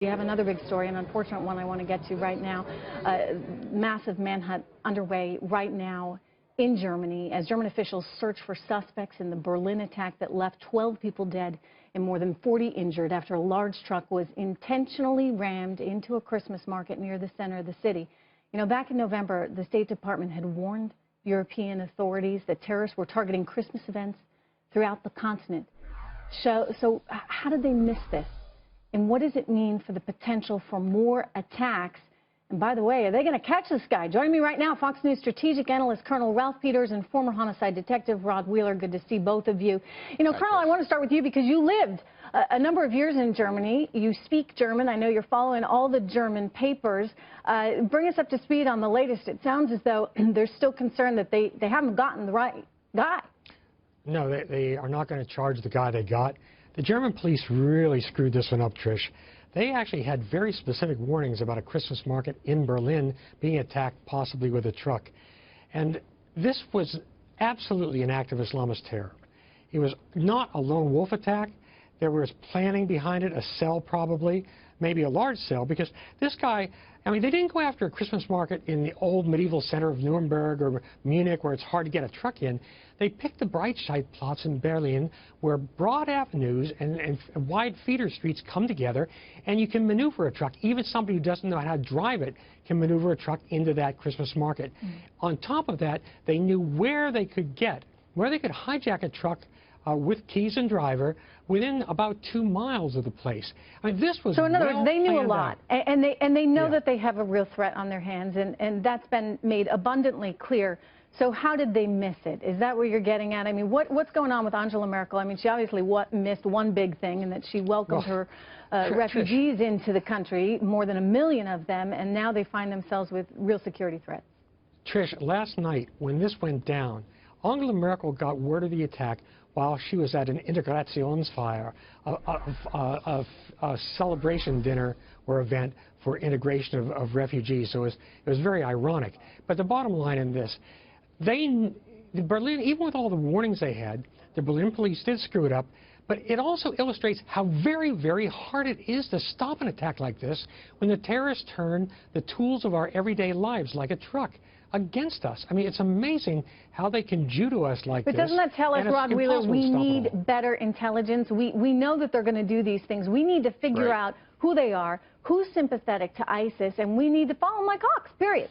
We have another big story, an unfortunate one I want to get to right now. Massive manhunt underway right now in Germany as German officials search for suspects in the Berlin attack that left 12 people dead and more than 40 injured after a large truck was intentionally rammed into a Christmas market near the center of the city. You know, back in November, the State Department had warned European authorities that terrorists were targeting Christmas events throughout the continent. So how did they miss this? And what does it mean for the potential for more attacks? And by the way, are they going to catch this guy? Joining me right now, Fox News strategic analyst Colonel Ralph Peters and former homicide detective Rod Wheeler. Good to see both of you. You know, Colonel, I want to start with you because you lived a number of years in Germany. You speak German. I know you're following all the German papers. Bring us up to speed on the latest. It sounds as though they're still concerned that they haven't gotten the right guy. No, they are not going to charge the guy they got. The German police really screwed this one up, Trish. They actually had very specific warnings about a Christmas market in Berlin being attacked possibly with a truck. And this was absolutely an act of Islamist terror. It was not a lone wolf attack. There was planning behind it, a cell probably, maybe a large cell, because this guy, I mean, they didn't go after a Christmas market in the old medieval center of Nuremberg or Munich where it's hard to get a truck in. They picked the Breitscheidplatz in Berlin where broad avenues and wide feeder streets come together and you can maneuver a truck. Even somebody who doesn't know how to drive it can maneuver a truck into that Christmas market. On top of that, they knew where they could hijack a truck with keys and driver within about 2 miles of the place. I mean, this was so in other words, they knew a lot, and they know yeah. that they have a real threat on their hands, and that's been made abundantly clear. So how did they miss it? Is that where you're getting at? I mean, what's going on with Angela Merkel? I mean, she obviously missed one big thing, and that she welcomed her refugees into the country, more than 1 million of them, and now they find themselves with real security threats. Trish, last night when this went down, Angela Merkel got word of the attack while she was at an Integrationsfeier, a celebration dinner or event for integration of refugees. So it was very ironic. But the bottom line in this, Berlin, even with all the warnings they had, the Berlin police did screw it up. But it also illustrates how very, very hard it is to stop an attack like this when the terrorists turn the tools of our everyday lives, like a truck, against us. I mean, it's amazing how they can judo us like this. But doesn't that tell us, Rod Wheeler, we need better intelligence? We know that they're going to do these things. We need to figure out who they are, who's sympathetic to ISIS, and we need to follow them like hawks, period.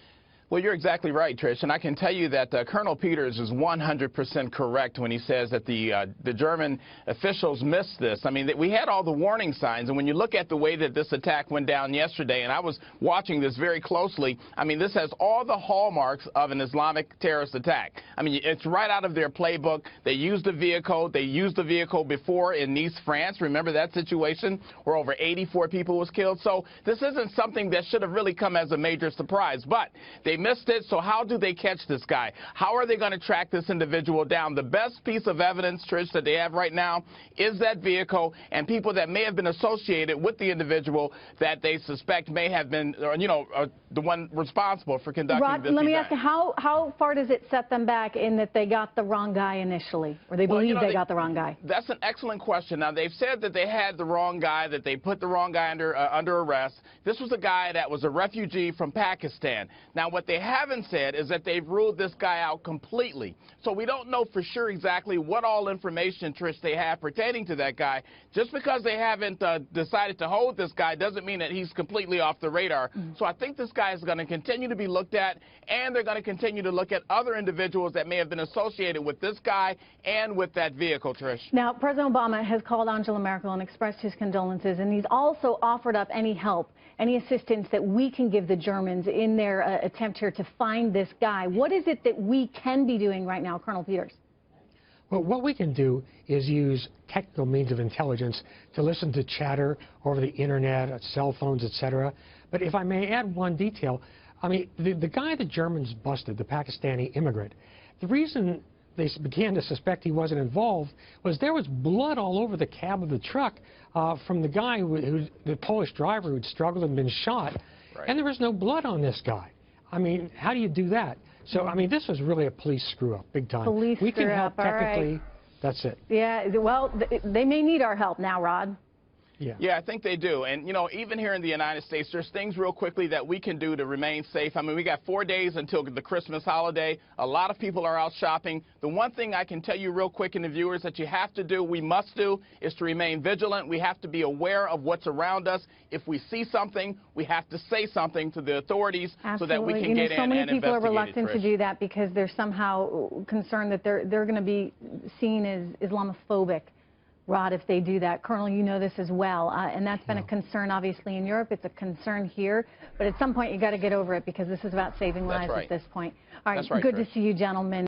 Well, you're exactly right, Trish, and I can tell you that Colonel Peters is 100% correct when he says that the German officials missed this. I mean, we had all the warning signs, and when you look at the way that this attack went down yesterday, and I was watching this very closely, I mean, this has all the hallmarks of an Islamic terrorist attack. I mean, it's right out of their playbook. They used the vehicle. They used the vehicle before in Nice, France. Remember that situation where over 84 people was killed? So this isn't something that should have really come as a major surprise, but they missed it. So how do they catch this guy? How are they going to track this individual down? The best piece of evidence, Trish, that they have right now is that vehicle and people that may have been associated with the individual that they suspect may have been, the one responsible for conducting this event. Let me ask you, how far does it set them back in that they got the wrong guy initially, or they believe they got the wrong guy? That's an excellent question. Now, they've said that they had the wrong guy, that they put the wrong guy under arrest. This was a guy that was a refugee from Pakistan. Now, what they haven't said is that they've ruled this guy out completely. So we don't know for sure exactly what all information, Trish, they have pertaining to that guy. Just because they haven't decided to hold this guy doesn't mean that he's completely off the radar. So I think this guy is going to continue to be looked at, and they're going to continue to look at other individuals that may have been associated with this guy and with that vehicle, Trish. Now, President Obama has called Angela Merkel and expressed his condolences, and he's also offered up any help, any assistance that we can give the Germans in their attempt here to find this guy. What is it that we can be doing right now, Colonel Peters? Well, what we can do is use technical means of intelligence to listen to chatter over the internet, cell phones, etc. But if I may add one detail, I mean, the guy the Germans busted, the Pakistani immigrant, the reason they began to suspect he wasn't involved was there was blood all over the cab of the truck from the guy, the Polish driver who'd struggled and been shot, and there was no blood on this guy. I mean, how do you do that? So, I mean, this was really a police screw-up, big time. We can help technically. That's it. Yeah, well, they may need our help now, Rod. Yeah, I think they do. And, you know, even here in the United States, there's things real quickly that we can do to remain safe. I mean, we got 4 days until the Christmas holiday. A lot of people are out shopping. The one thing I can tell you real quick in the viewers that you have to do, we must do, is to remain vigilant. We have to be aware of what's around us. If we see something, we have to say something to the authorities. Absolutely. So that we can get in and investigate it. So many people are reluctant to do that because they're somehow concerned that they're going to be seen as Islamophobic, Rod, if they do that. Colonel, you know this as well, and that's been a concern, obviously, in Europe. It's a concern here, but at some point you got to get over it because this is about saving lives at this point. All right, good to see you, gentlemen.